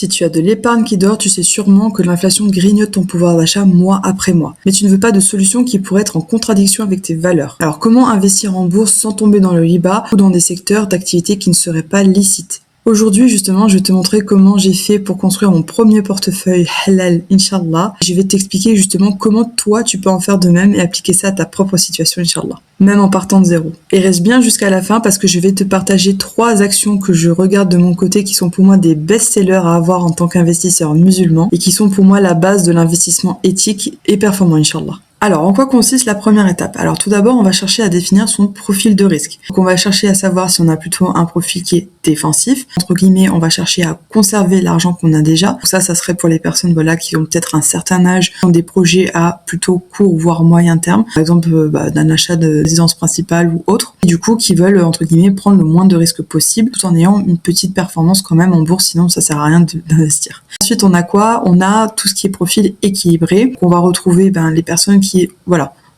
Si tu as de l'épargne qui dort, tu sais sûrement que l'inflation grignote ton pouvoir d'achat mois après mois. Mais tu ne veux pas de solution qui pourrait être en contradiction avec tes valeurs. Alors comment investir en bourse sans tomber dans le riba ou dans des secteurs d'activité qui ne seraient pas licites? Aujourd'hui, justement, je vais te montrer comment j'ai fait pour construire mon premier portefeuille halal, Inch'Allah. Je vais t'expliquer justement comment toi, tu peux en faire de même et appliquer ça à ta propre situation, Inch'Allah. Même en partant de zéro. Et reste bien jusqu'à la fin parce que je vais te partager 3 actions que je regarde de mon côté qui sont pour moi des best-sellers à avoir en tant qu'investisseur musulman et qui sont pour moi la base de l'investissement éthique et performant, Inch'Allah. Alors, en quoi consiste la première étape? Alors, tout d'abord, on va chercher à définir son profil de risque. Donc, on va chercher à savoir si on a plutôt un profil qui est défensif. Entre guillemets, on va chercher à conserver l'argent qu'on a déjà. Donc ça serait pour les personnes, qui ont peut-être un certain âge, qui ont des projets à plutôt court, voire moyen terme. Par exemple, d'un achat de résidence principale ou autre. Et du coup, qui veulent, entre guillemets, prendre le moins de risques possible, tout en ayant une petite performance quand même en bourse, sinon ça sert à rien d'investir. Ensuite, on a quoi? On a tout ce qui est profil équilibré. Donc, on va retrouver les personnes qui,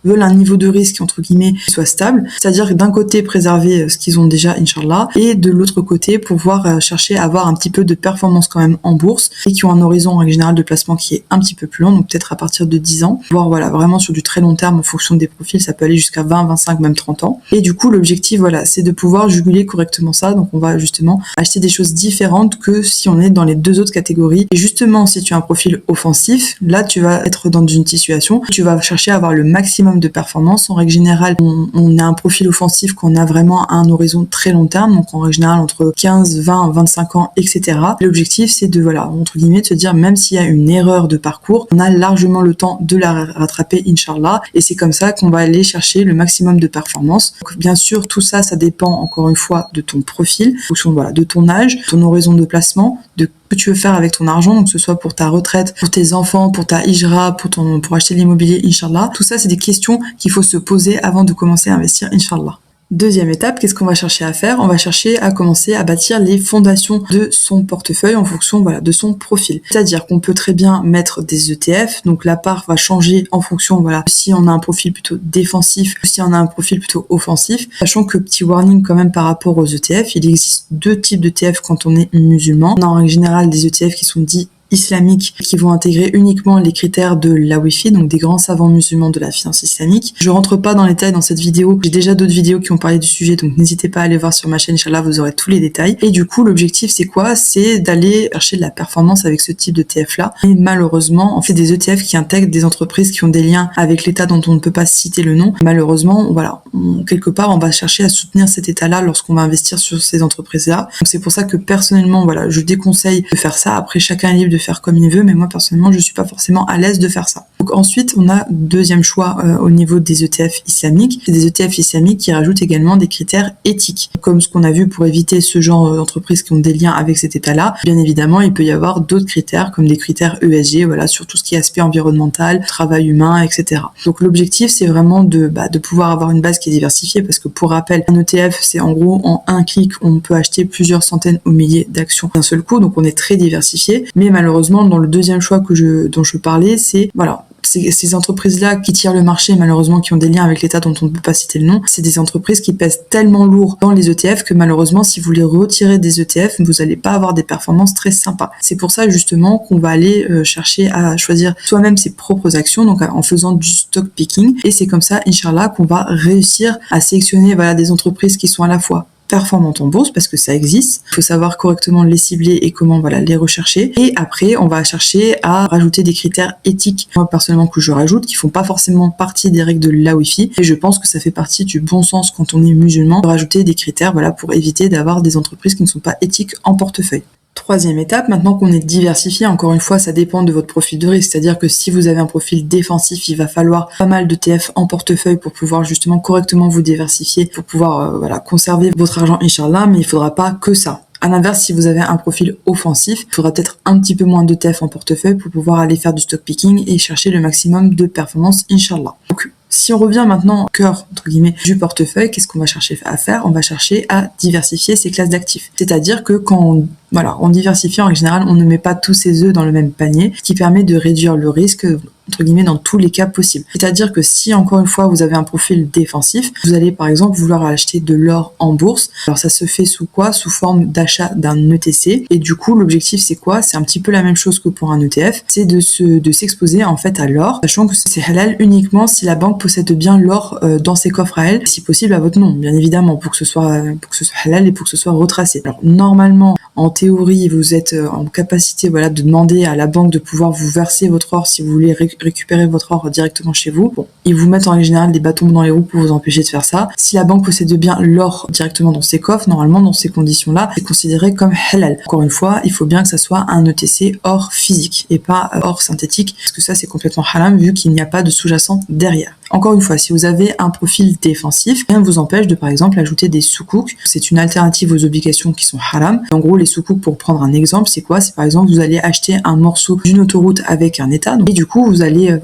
veulent un niveau de risque, entre guillemets, qui soit stable. C'est-à-dire d'un côté, préserver ce qu'ils ont déjà, Inch'Allah, et de l'autre côté, pouvoir chercher à avoir un petit peu de performance quand même en bourse, et qui ont un horizon, en règle générale, de placement qui est un petit peu plus long, donc peut-être à partir de 10 ans, voire vraiment sur du très long terme, en fonction des profils, ça peut aller jusqu'à 20, 25, même 30 ans. Et du coup, l'objectif, c'est de pouvoir juguler correctement ça, donc on va justement acheter des choses différentes que si on est dans les 2 autres catégories. Et justement, si tu as un profil offensif, là, tu vas être dans une situation où tu vas chercher à avoir le maximum de performance. En règle générale, on a un profil offensif qu'on a vraiment à un horizon très long terme, donc en règle générale entre 15, 20, 25 ans, etc. L'objectif, c'est de, entre guillemets, de se dire, même s'il y a une erreur de parcours, on a largement le temps de la rattraper, Inch'Allah, et c'est comme ça qu'on va aller chercher le maximum de performance. Donc, bien sûr, tout ça, ça dépend, encore une fois, de ton profil, en fonction, de ton âge, ton horizon de placement, de que tu veux faire avec ton argent, donc que ce soit pour ta retraite, pour tes enfants, pour ta hijra, pour acheter de l'immobilier, Inch'Allah. Tout ça, c'est des questions qu'il faut se poser avant de commencer à investir, Inch'Allah. Deuxième étape, qu'est-ce qu'on va chercher à faire? On va chercher à commencer à bâtir les fondations de son portefeuille en fonction de son profil. C'est-à-dire qu'on peut très bien mettre des ETF, donc la part va changer en fonction si on a un profil plutôt défensif ou si on a un profil plutôt offensif. Sachant que petit warning quand même par rapport aux ETF, il existe 2 types d'ETF quand on est musulman. On a en règle générale des ETF qui sont dits islamiques qui vont intégrer uniquement les critères de la Wi-Fi, donc des grands savants musulmans de la finance islamique. Je rentre pas dans les détails dans cette vidéo, j'ai déjà d'autres vidéos qui ont parlé du sujet, donc n'hésitez pas à aller voir sur ma chaîne, Inch'Allah, vous aurez tous les détails. Et du coup, l'objectif c'est quoi? C'est d'aller chercher de la performance avec ce type d'ETF là. Et malheureusement, on fait des ETF qui intègrent des entreprises qui ont des liens avec l'État dont on ne peut pas citer le nom. Malheureusement, quelque part, on va chercher à soutenir cet État-là lorsqu'on va investir sur ces entreprises-là. Donc c'est pour ça que personnellement, je déconseille de faire ça. Après, chacun est libre de faire comme il veut, mais moi personnellement je suis pas forcément à l'aise de faire ça. Donc ensuite on a deuxième choix au niveau des ETF islamiques, c'est des ETF islamiques qui rajoutent également des critères éthiques, comme ce qu'on a vu pour éviter ce genre d'entreprises qui ont des liens avec cet état-là. Bien évidemment il peut y avoir d'autres critères comme des critères ESG, sur tout ce qui est aspect environnemental, travail humain, etc. Donc l'objectif c'est vraiment de pouvoir avoir une base qui est diversifiée, parce que pour rappel un ETF c'est en gros en un clic on peut acheter plusieurs centaines ou milliers d'actions d'un seul coup, donc on est très diversifié. Mais malheureusement, dans le deuxième choix dont je parlais, c'est ces entreprises-là qui tirent le marché, malheureusement, qui ont des liens avec l'État dont on ne peut pas citer le nom, c'est des entreprises qui pèsent tellement lourd dans les ETF que malheureusement, si vous les retirez des ETF, vous n'allez pas avoir des performances très sympas. C'est pour ça justement qu'on va aller chercher à choisir soi-même ses propres actions, donc en faisant du stock picking. Et c'est comme ça, Inch'Allah, qu'on va réussir à sélectionner des entreprises qui sont à la fois performantes en bourse, parce que ça existe. Il faut savoir correctement les cibler et comment les rechercher. Et après, on va chercher à rajouter des critères éthiques, moi personnellement que je rajoute, qui font pas forcément partie des règles de la Wi-Fi. Et je pense que ça fait partie du bon sens quand on est musulman, de rajouter des critères pour éviter d'avoir des entreprises qui ne sont pas éthiques en portefeuille. Troisième étape, maintenant qu'on est diversifié, encore une fois, ça dépend de votre profil de risque. C'est-à-dire que si vous avez un profil défensif, il va falloir pas mal d'ETF en portefeuille pour pouvoir justement correctement vous diversifier, pour pouvoir conserver votre argent, Inch'Allah, mais il faudra pas que ça. À l'inverse, si vous avez un profil offensif, il faudra peut-être un petit peu moins d'ETF en portefeuille pour pouvoir aller faire du stock picking et chercher le maximum de performance, Inch'Allah. Donc, si on revient maintenant au cœur, entre guillemets, du portefeuille, qu'est-ce qu'on va chercher à faire? On va chercher à diversifier ses classes d'actifs. C'est-à-dire que quand on diversifie, en général, on ne met pas tous ses œufs dans le même panier, ce qui permet de réduire le risque, entre guillemets dans tous les cas possibles. C'est-à-dire que si encore une fois vous avez un profil défensif, vous allez par exemple vouloir acheter de l'or en bourse. Alors ça se fait sous quoi? Sous forme d'achat d'un ETC. Et du coup l'objectif c'est quoi? C'est un petit peu la même chose que pour un ETF, c'est de s'exposer en fait à l'or, sachant que c'est halal uniquement si la banque possède bien l'or dans ses coffres à elle, si possible à votre nom, bien évidemment, pour que ce soit halal et pour que ce soit retracé. Alors normalement, en théorie, vous êtes en capacité de demander à la banque de pouvoir vous verser votre or si vous voulez récupérer votre or directement chez vous. Bon, ils vous mettent en règle générale des bâtons dans les roues pour vous empêcher de faire ça. Si la banque possède bien l'or directement dans ses coffres, normalement dans ces conditions-là, c'est considéré comme halal. Encore une fois, il faut bien que ça soit un ETC or physique et pas or synthétique, parce que ça c'est complètement haram vu qu'il n'y a pas de sous-jacent derrière. Encore une fois, si vous avez un profil défensif, rien ne vous empêche de par exemple ajouter des soukouks. C'est une alternative aux obligations qui sont haram. En gros, les soukouks, pour prendre un exemple, c'est quoi? C'est par exemple vous allez acheter un morceau d'une autoroute avec un état, et du coup vous allez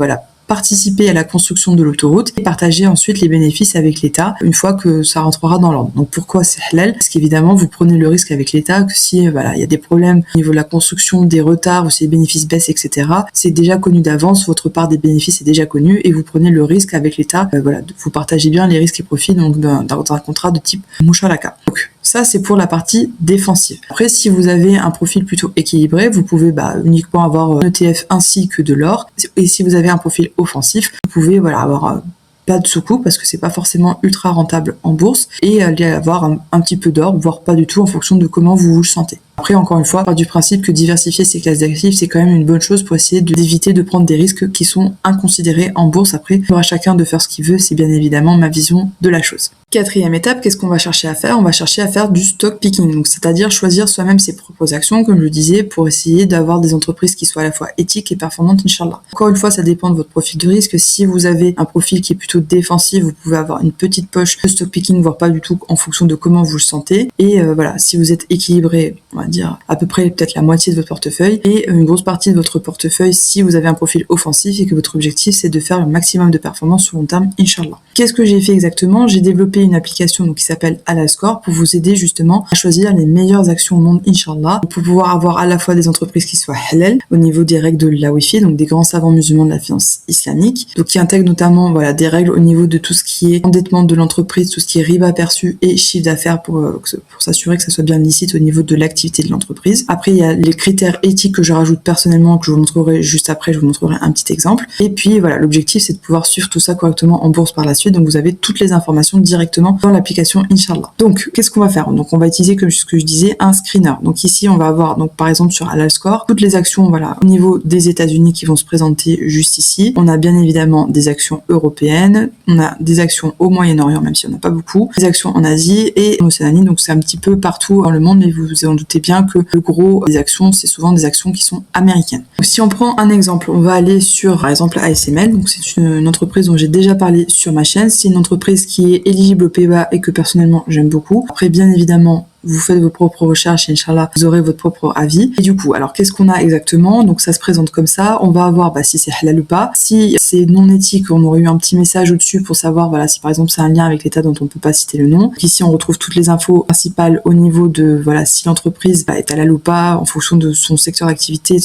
participer à la construction de l'autoroute et partager ensuite les bénéfices avec l'État une fois que ça rentrera dans l'ordre. Donc pourquoi c'est halal? Parce qu'évidemment vous prenez le risque avec l'État que si il y a des problèmes au niveau de la construction, des retards ou si les bénéfices baissent, etc., c'est déjà connu d'avance, votre part des bénéfices est déjà connue et vous prenez le risque avec l'État. Vous partagez bien les risques et profits donc d'un contrat de type musharaka. Donc ça, c'est pour la partie défensive. Après, si vous avez un profil plutôt équilibré, vous pouvez uniquement avoir un ETF ainsi que de l'or. Et si vous avez un profil offensif, vous pouvez avoir pas de soukouk parce que c'est pas forcément ultra rentable en bourse et avoir un petit peu d'or, voire pas du tout en fonction de comment vous vous le sentez. Après, encore une fois, part du principe que diversifier ses classes d'actifs, c'est quand même une bonne chose pour essayer d'éviter de prendre des risques qui sont inconsidérés en bourse. Après, il aura chacun de faire ce qu'il veut, c'est bien évidemment ma vision de la chose. Quatrième étape, qu'est-ce qu'on va chercher à faire? On va chercher à faire du stock picking, donc c'est-à-dire choisir soi-même ses propres actions, comme je le disais, pour essayer d'avoir des entreprises qui soient à la fois éthiques et performantes, Inch'Allah. Encore une fois, ça dépend de votre profil de risque. Si vous avez un profil qui est plutôt défensif, vous pouvez avoir une petite poche de stock picking, voire pas du tout, en fonction de comment vous le sentez. Et si vous êtes équilibré, on va dire à peu près peut-être la moitié de votre portefeuille et une grosse partie de votre portefeuille si vous avez un profil offensif et que votre objectif c'est de faire le maximum de performance sur long terme, Inch'Allah. Qu'est-ce que j'ai fait exactement? J'ai développé une application qui s'appelle Halalscore pour vous aider justement à choisir les meilleures actions au monde, Inch'Allah, pour pouvoir avoir à la fois des entreprises qui soient halal au niveau des règles de la Wi-Fi, donc des grands savants musulmans de la finance islamique, donc qui intègrent notamment des règles au niveau de tout ce qui est endettement de l'entreprise, tout ce qui est riba perçu et chiffre d'affaires pour s'assurer que ça soit bien licite au niveau de l'activité de l'entreprise. Après, il y a les critères éthiques que je rajoute personnellement, que je vous montrerai juste après, je vous montrerai un petit exemple. Et puis l'objectif c'est de pouvoir suivre tout ça correctement en bourse par la suite, donc vous avez toutes les informations directement dans l'application, Inch'Allah. Donc, qu'est-ce qu'on va faire? Donc, on va utiliser, comme ce que je disais, un screener. Donc ici, on va avoir, par exemple, sur Halalscore, toutes les actions, au niveau des États-Unis qui vont se présenter juste ici. On a bien évidemment des actions européennes, on a des actions au Moyen-Orient, même si on n'a pas beaucoup, des actions en Asie et en Océanie, donc c'est un petit peu partout dans le monde, mais vous vous en doutez bien que le gros des actions, c'est souvent des actions qui sont américaines. Donc, si on prend un exemple, on va aller sur, par exemple, ASML, donc c'est une entreprise dont j'ai déjà parlé sur ma chaîne, c'est une entreprise qui est éligible aux Pays-Bas et que personnellement j'aime beaucoup. Après, bien évidemment, vous faites vos propres recherches et Inch'Allah, vous aurez votre propre avis. Et du coup, alors qu'est-ce qu'on a exactement? Donc ça se présente comme ça, on va avoir si c'est halal ou pas. Si c'est non éthique, on aurait eu un petit message au-dessus pour savoir si par exemple c'est un lien avec l'État dont on ne peut pas citer le nom. Donc ici on retrouve toutes les infos principales au niveau de si l'entreprise est halal ou pas, en fonction de son secteur d'activité.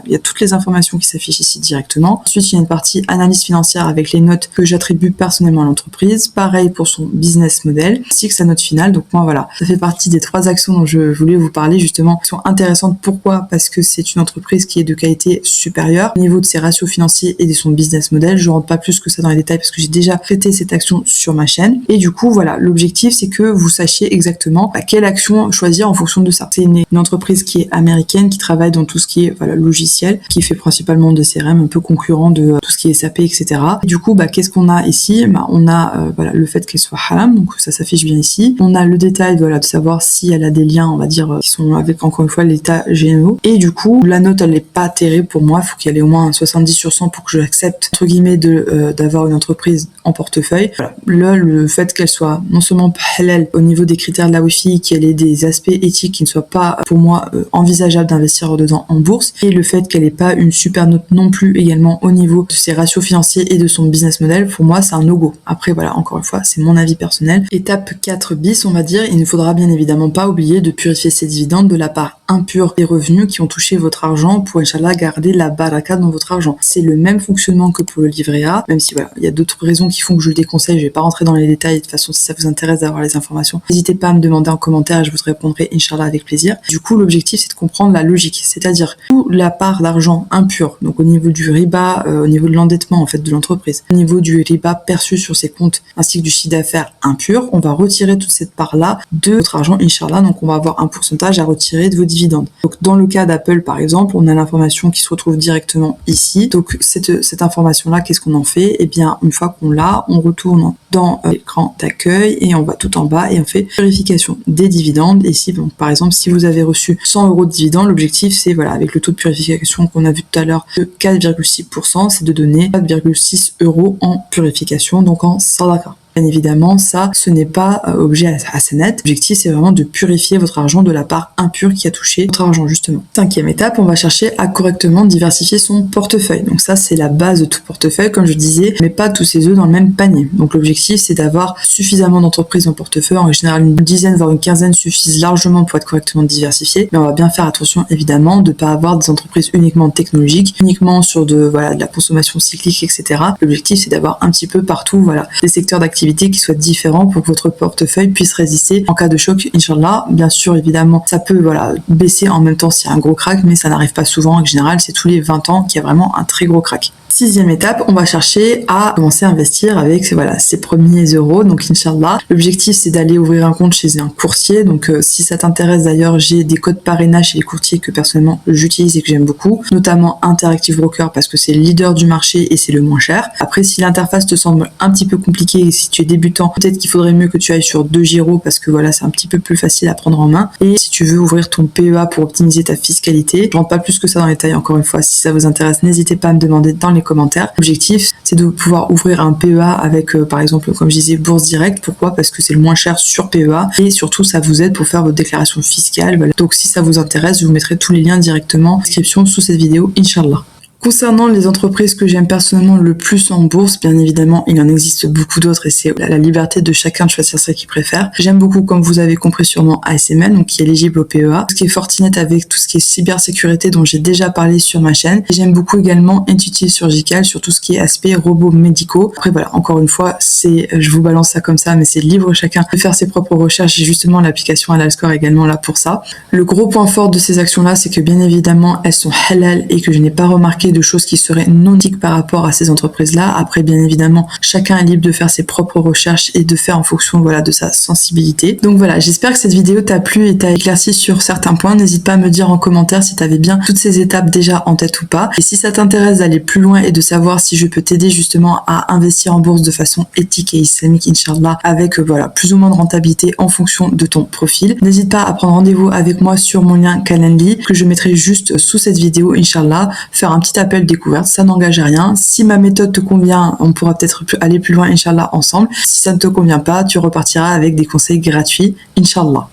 Il y a toutes les informations qui s'affichent ici directement. Ensuite, il y a une partie analyse financière avec les notes que j'attribue personnellement à l'entreprise. Pareil pour son business model, ainsi que sa note finale. Donc moi ça fait partie des 3 actions dont je voulais vous parler justement, qui sont intéressantes. Pourquoi? Parce que c'est une entreprise qui est de qualité supérieure au niveau de ses ratios financiers et de son business model. Je rentre pas plus que ça dans les détails parce que j'ai déjà traité cette action sur ma chaîne. Et du coup, l'objectif c'est que vous sachiez exactement quelle action choisir en fonction de ça. C'est une entreprise qui est américaine, qui travaille dans tout ce qui est logiciel, qui fait principalement de CRM, un peu concurrent de tout ce qui est SAP, etc. Et du coup, qu'est-ce qu'on a ici? On a le fait qu'elle soit haram, donc ça s'affiche bien ici. On a le détail de savoir si elle a des liens, on va dire, qui sont avec encore une fois l'état GNO. Et du coup, la note, elle n'est pas terrible pour moi. Il faut qu'elle ait au moins un 70 sur 100 pour que je accepte, entre guillemets, d'avoir une entreprise en portefeuille. Le fait qu'elle soit non seulement halal au niveau des critères de la Wi-Fi, qu'elle ait des aspects éthiques qui ne soient pas, pour moi, envisageables d'investir dedans en bourse, et le fait qu'elle n'ait pas une super note non plus également au niveau de ses ratios financiers et de son business model, pour moi, c'est un no-go. Après, encore une fois, c'est mon avis personnel. Étape 4 bis, on va dire, il nous faudra bien évidemment évidemment pas oublier de purifier ces dividendes de la part impure des revenus qui ont touché votre argent pour, Inch'Allah, garder la baraka dans votre argent. C'est le même fonctionnement que pour le livret A, même si voilà, il y a d'autres raisons qui font que je le déconseille, je vais pas rentrer dans les détails. De toute façon, si ça vous intéresse d'avoir les informations, n'hésitez pas à me demander en commentaire et je vous répondrai, Inch'Allah, avec plaisir. Du coup, l'objectif, c'est de comprendre la logique, c'est-à-dire toute la part d'argent impure, donc au niveau du riba, au niveau de l'endettement, en fait, de l'entreprise, au niveau du riba perçu sur ses comptes, ainsi que du chiffre d'affaires impur, on va retirer toute cette part-là de votre argent, Inch'Allah, donc on va avoir un pourcentage à retirer de vos dividendes. Donc dans le cas d'Apple par exemple, on a l'information qui se retrouve directement ici. Donc cette information-là, qu'est-ce qu'on en fait? Eh bien, une fois qu'on l'a, on retourne dans l'écran d'accueil et on va tout en bas et on fait purification des dividendes. Et ici, donc, par exemple, si vous avez reçu 100 € de dividendes, l'objectif c'est, voilà, avec le taux de purification qu'on a vu tout à l'heure de 4,6%, c'est de donner 4,6 € en purification, donc en sadaqa. Bien évidemment, ça, ce n'est pas objet assez net. L'objectif, c'est vraiment de purifier votre argent de la part impure qui a touché votre argent, justement. 5e étape, on va chercher à correctement diversifier son portefeuille. Donc ça, c'est la base de tout portefeuille, comme je disais, mais pas tous ses œufs dans le même panier. Donc l'objectif, c'est d'avoir suffisamment d'entreprises en portefeuille. En général, une dizaine, voire une quinzaine suffisent largement pour être correctement diversifiées. Mais on va bien faire attention, évidemment, de ne pas avoir des entreprises uniquement technologiques, uniquement sur de la consommation cyclique, etc. L'objectif, c'est d'avoir un petit peu partout, voilà, des secteurs d'activité qui soient différents pour que votre portefeuille puisse résister en cas de choc, Inch'Allah. Bien sûr, évidemment, ça peut baisser en même temps s'il y a un gros crack, mais ça n'arrive pas souvent. En général, c'est tous les 20 ans qu'il y a vraiment un très gros crack. 6e étape, on va chercher à commencer à investir avec ses premiers euros. Donc Inch'Allah, l'objectif c'est d'aller ouvrir un compte chez un courtier. Donc si ça t'intéresse d'ailleurs, j'ai des codes parrainage chez les courtiers que personnellement j'utilise et que j'aime beaucoup, notamment Interactive Broker parce que c'est le leader du marché et c'est le moins cher. Après, si l'interface te semble un petit peu compliquée et si tu es débutant, peut-être qu'il faudrait mieux que tu ailles sur 2Giro parce que voilà, c'est un petit peu plus facile à prendre en main. Et si tu veux ouvrir ton PEA pour optimiser ta fiscalité, je rentre pas plus que ça dans les détails, encore une fois. Si ça vous intéresse, n'hésitez pas à me demander dans les commentaires. L'objectif, c'est de pouvoir ouvrir un PEA avec, par exemple, comme je disais, Bourse Directe. Pourquoi? Parce que c'est le moins cher sur PEA et surtout, ça vous aide pour faire votre déclaration fiscale. Voilà. Donc, si ça vous intéresse, je vous mettrai tous les liens directement en description sous cette vidéo, Inch'Allah. Concernant les entreprises que j'aime personnellement le plus en bourse, bien évidemment, il en existe beaucoup d'autres et c'est la liberté de chacun de choisir ce qu'il préfère. J'aime beaucoup, comme vous avez compris sûrement, ASML, donc qui est éligible au PEA. Tout ce qui est Fortinet avec tout ce qui est cybersécurité dont j'ai déjà parlé sur ma chaîne. Et j'aime beaucoup également Intuitive Surgical sur tout ce qui est aspect robots médicaux. Après voilà, encore une fois, je vous balance ça comme ça, mais c'est libre chacun de faire ses propres recherches et justement l'application Halalscore est également là pour ça. Le gros point fort de ces actions-là, c'est que bien évidemment, elles sont halal et que je n'ai pas remarqué de choses qui seraient non éthiques par rapport à ces entreprises-là. Après, bien évidemment, chacun est libre de faire ses propres recherches et de faire en fonction, de sa sensibilité. Donc voilà, j'espère que cette vidéo t'a plu et t'a éclairci sur certains points. N'hésite pas à me dire en commentaire si t'avais bien toutes ces étapes déjà en tête ou pas. Et si ça t'intéresse d'aller plus loin et de savoir si je peux t'aider justement à investir en bourse de façon éthique et islamique, Inch'Allah, avec plus ou moins de rentabilité en fonction de ton profil, n'hésite pas à prendre rendez-vous avec moi sur mon lien Calendly que je mettrai juste sous cette vidéo, Inch'Allah, faire un petit appel découverte, ça n'engage à rien. Si ma méthode te convient, on pourra peut-être aller plus loin, Inch'Allah, ensemble. Si ça ne te convient pas, tu repartiras avec des conseils gratuits, Inch'Allah.